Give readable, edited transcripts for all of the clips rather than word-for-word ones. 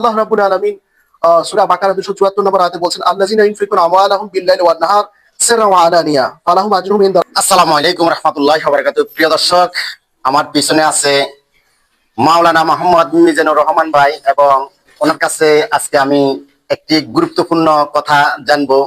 আল্লাহ রাব্বুল আলামিন সূরা বাকারা 274 নম্বর আয়াতে বলছেন আল্লাযিনা ইউনফিকুনা আমওয়ালাহুম বিল-লাইলি ওয়ান-নাহার সিররান ওয়া আলানিয়া ফালাহুম আজরুহুম ইনদা। আসসালামু আলাইকুম রাহমাতুল্লাহি ওয়া বারাকাতুহু। প্রিয় দর্শক, আমার পিছনে আছে মাওলানা মোহাম্মদ মিজানুর রহমান ভাই এবং ওনার কাছে আজকে আমি একটি গুরুত্বপূর্ণ কথা জানবো।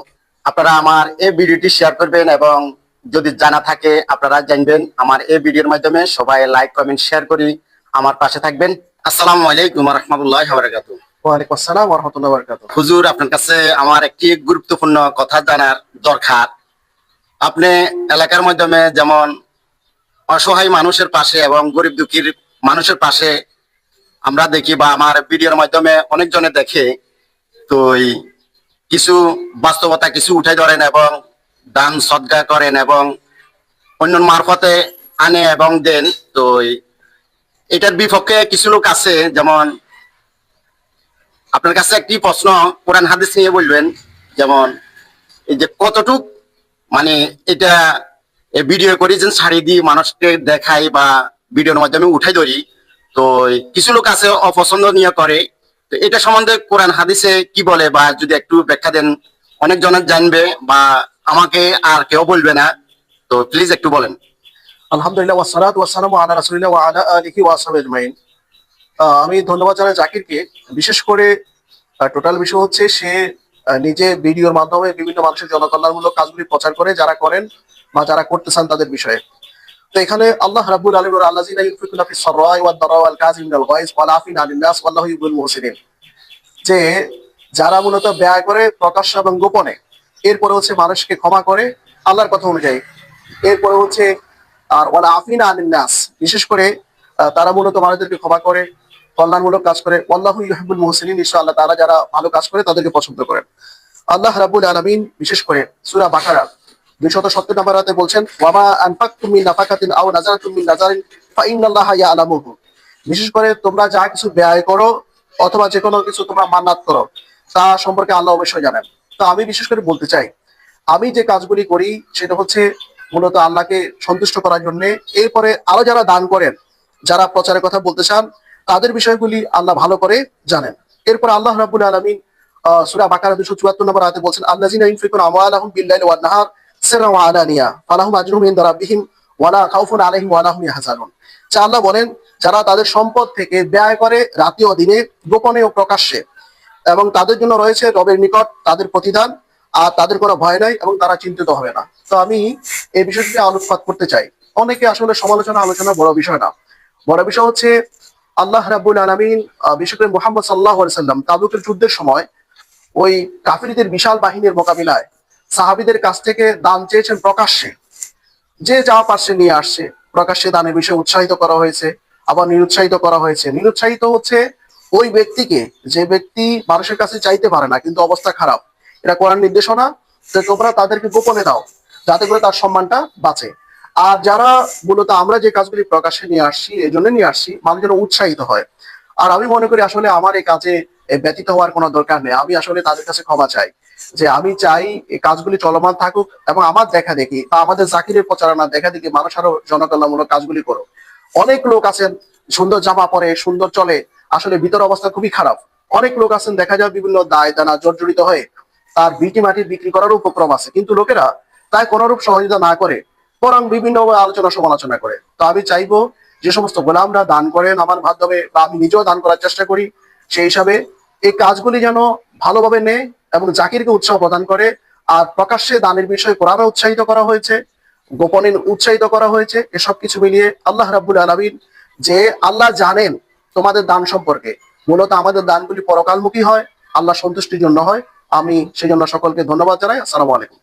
আপনারা আমার এই ভিডিওটি শেয়ার করবেন এবং যদি জানা থাকে আপনারা জানবেন। আমার এই ভিডিওর মাধ্যমে সবাই লাইক কমেন্ট শেয়ার করি আমার পাশে থাকবেন। আসসালামু আলাইকুম রাহমাতুল্লাহি ওয়া বারাকাতুহু। ওয়া আলাইকুম আসসালাম ওয়া রাহমাতুল্লাহি ওয়া বারাকাতুহু। হুজুর, আপনার কাছে আমার একটি গুরুত্বপূর্ণ কথা জানার দরকার। আপনি এলাকার মাধ্যমে যেমন অসহায় মানুষের পাশে এবং গরিব দুঃখীর মানুষের পাশে আমরা দেখি বা আমার ভিডিওর মাধ্যমে অনেকজনে দেখে, তো কিছু বাস্তবতা কিছু উঠে ধরেন এবং দান সদকা করেন এবং অন্য মারফতে আনে এবং দেন। তো এটার বিপক্ষে কিছু লোক আছে, যেমন আপনার কাছে একটি প্রশ্ন কোরআন হাদিস নিয়ে বলবেন। যেমন এই যে কতটুক মানে এটা ভিডিও করি যে ছাড়ি দিই মানুষকে দেখাই বা ভিডিওর মাধ্যমে উঠাই ধরি, তো কিছু লোক আছে অপছন্দনীয় করে। তো এটা সম্বন্ধে কোরআন হাদিসে কি বলে বা যদি একটু ব্যাখ্যা দেন, অনেকজনের জানবে বা আমাকে আর কেউ বলবে না, তো প্লিজ একটু বলেন। আলহামদুলিল্লাহ ওয়াসসালাতু ওয়াসসালামু আলা রাসূলিল্লাহ ওয়া আলা আলিহি ওয়া আসহাবিহি আজমাইন। আমি ধন্যবাদ জানাই জাকিরকে। বিশেষ করে টোটাল বিষয় হচ্ছে সে নিজে ভিডিওর মাধ্যমে বিভিন্ন মানুষের জনকল্যাণমূলক কাজগুলি প্রচার করে, যারা করেন বা যারা করতে চান তাদের বিষয়ে। তো এখানে আল্লাহ রাব্বুল আলামিন বলেন আল্লাযিনা ইউনফিকুনা ফিস সাররাই ওয়াদ দাররাই ওয়াল কাযিমিনাল গায়জ ওয়াল আফিনা আনিন নাস ওয়াল্লাহু ইউহিব্বুল মুহসিনিন। যে যারা মূলত ব্যয় করে প্রকাশ্য এবং গোপনে, এরপরে হচ্ছে মানুষকে ক্ষমা করে আল্লাহর কথা অনুযায়ী, এরপরে হচ্ছে আর ওয়াল আফিনা আনিন নাস, বিশেষ করে তারা মূলত মানুষদেরকে ক্ষমা করে, কল্যাণমূলক কাজ করে। আল্লাহু ইউহিব্বুল মুহসিনিন, নিশ্চয় আল্লাহ তারা যারা ভালো কাজ করে তাদেরকে পছন্দ করেন। আল্লাহ রাব্বুল আলামিন বিশেষ করে সূরা বাকারা 270 নম্বর আয়াতে বলছেন ওয়ামা আনফাকতুম মিন নাফাকাতিন আও নাযারাতুম মিন নাযারিন ফাইন্নাল্লাহা ইয়ালামুহু। বিশেষ করে তোমরা যা কিছু ব্যয় করো অথবা যে কোনো কিছু তোমরা মান্নাত করো, তা সম্পর্কে আল্লাহ অবশ্যই জানেন। তো আমি বিশেষ করে বলতে চাই, আমি যে কাজগুলি করি সেটা হচ্ছে মূলত আল্লাহকে সন্তুষ্ট করার জন্য। এরপরে আরো যারা দান করেন, যারা প্রচারের কথা বলতে চান, তাদের বিষয়গুলি আল্লাহ ভালো করে জানেন। এরপর আল্লাহ রাব্বুল আলামিন সূরা বাকারা 274 নম্বর আয়াতে বলছেন আল্লাযিনা ইউনফিকুনা আমওয়ালাহুম বিল-লাইলি ওয়ান-নাহার সিররান ওয়া আলানিয়া ফালাহুম আজরুহুম ইনদা রাব্বিহিম ওয়ালা খাউফুন আলাইহিম ওয়ালা হুম ইয়াহজানুন। আল্লাহ বলেন, যারা তাদের সম্পদ থেকে ব্যয় করে রাতে ও দিনে, গোপনে ও প্রকাশ্যে, এবং তাদের জন্য রয়েছে রবের নিকট তাদের প্রতিদান, আর তাদের কোনো ভয় নাই এবং তারা চিন্তিত হবে না। তো আমি এই বিষয়টি আলোকপাত করতে চাই। অনেকে আসলে আলোচনা বড় বিষয় না। বড় বিষয় হচ্ছে আল্লাহ রাব্বুল আলামিন বিশেষ করে মুহাম্মদ সাল্লাল্লাহু আলাইহি সাল্লাম তাবুকের যুদ্ধের সময় ওই কাফিরদের বিশাল বাহিনীর মোকাবিলায় সাহাবীদের কাছ থেকে দান চেয়েছেন প্রকাশ্যে। যে যা পারছে নিয়ে আসছে, প্রকাশ্যে দানের বিষয়ে উৎসাহিত করা হয়েছে, আবার নিরুৎসাহিত করা হয়েছে। নিরুৎসাহিত হচ্ছে ওই ব্যক্তিকে, যে ব্যক্তি মানুষের কাছে চাইতে পারে না কিন্তু অবস্থা খারাপ। এটা কোরআন নির্দেশনা যে তোমরা তাদেরকে গোপনে দাও, যাতে করে তার সম্মানটা বাঁচে। আর যারা মূলত আমরা যে কাজগুলি প্রকাশ্যে নিয়ে আসছি, এই জন্য নিয়ে আসছি মানুষ যেন উৎসাহিত হয়। আর আমি মনে করি আসলে আমার এই কাজে ব্যতীত হওয়ার কোনো দরকার নেই। আমি আসলে তাদের কাছে ক্ষমা চাই, যে আমি চাই এই কাজগুলি চলমান থাকুক এবং আমার দেখা দেখি বা আমাদের জাকিরের প্রচারণা দেখা দেখি মানুষ আরো জনকল্যাণমূলক কাজগুলি করো। অনেক লোক আছেন সুন্দর জামা পরে, সুন্দর চলে, আসলে ভিতর অবস্থা খুবই খারাপ। অনেক লোক আছেন দেখা যায় বিভিন্ন দায় দানা জর্জরিত হয়ে তার বিটি মাটি বিক্রি করার উপক্রম আছে, কিন্তু লোকেরা তাই কোনরূপ সহযোগিতা না করে বরং বিভিন্ন আলোচনা সমালোচনা করে। তো আমি চাইবো যে সমস্ত গোলামরা দান করেন আমার মাধ্যমে, বা আমি নিজেও দান করার চেষ্টা করি, সেই হিসাবে এই কাজগুলি যেন ভালোভাবে নেয় এবং জাকিরকে উৎসাহ প্রদান করে। আর প্রকাশ্যে দানের বিষয়ে কোরআনে উৎসাহিত করা হয়েছে, গোপনে উৎসাহিত করা হয়েছে। এসব কিছু মিলিয়ে আল্লাহ রাব্বুল আলামিন, যে আল্লাহ জানেন তোমাদের দান সম্পর্কে, মূলত আমাদের দানগুলি পরকালমুখী হয়, আল্লাহ সন্তুষ্টির জন্য হয়। আমি সেজন্য সকলকে ধন্যবাদ জানাই। আসসালামু আলাইকুম।